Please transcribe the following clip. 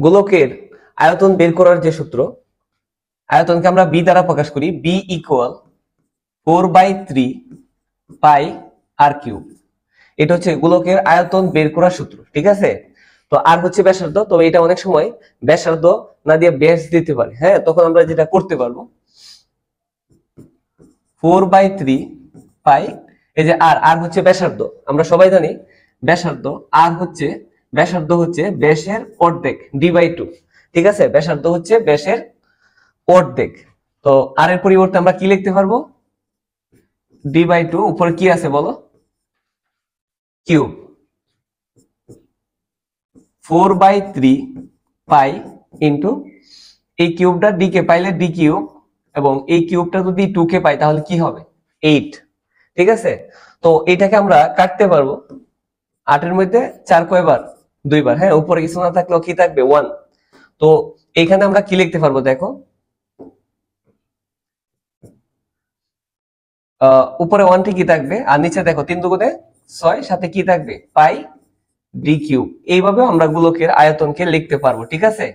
গোলকের আয়তন বের করার যে সূত্র, আয়তনকে আমরা বি দ্বারা প্রকাশ করি, বি ইকুয়াল 4/3 পাই আর কিউব। এটা হচ্ছে গোলকের আয়তন বের করার সূত্র, ঠিক আছে। তো আর হচ্ছে ব্যাসার্ধ, তবে এটা অনেক সময় ব্যাসার্ধ না দিয়ে ব্যাস দিতে পারে, হ্যাঁ, তখন আমরা যেটা করতে পারবো 4/3 পাই, এই যে আর হচ্ছে ব্যাসার্ধ, আমরা সবাই জানি ব্যাসার্ধ, আর হচ্ছে ব্যাসার্ধ হচ্ছে ব্যাসের অর্ধেক d/2, ঠিক আছে। ব্যাসার্ধ হচ্ছে ব্যাসের অর্ধেক। তো আর এর পরিবর্তে আমরা কি লিখতে পারবো, d/2, উপরে কি আছে বলো, কিউব, 4/3 পাই ইন্টু এই কিউবটা ডি কে পাইলে ডি কিউব, এবং এই কিউবটা যদি 2 কে পাই তাহলে কি হবে 8, ঠিক আছে। তো এটাকে আমরা কাটতে পারবো, 8 এর মধ্যে 4 কয়বার, 2 বার, হ্যাঁ, উপরে কিছু না থাকলেও কি থাকবে 1। তো এখানে আমরা কি লিখতে পারবো দেখো, উপরে 1 কি থাকবে, আর নিচে দেখো 3 দুগুণে 6, সাথে কি থাকবে পাই ডি কিউব। এইভাবে আমরা গোলকের আয়তনকে লিখতে পারবো, ঠিক আছে।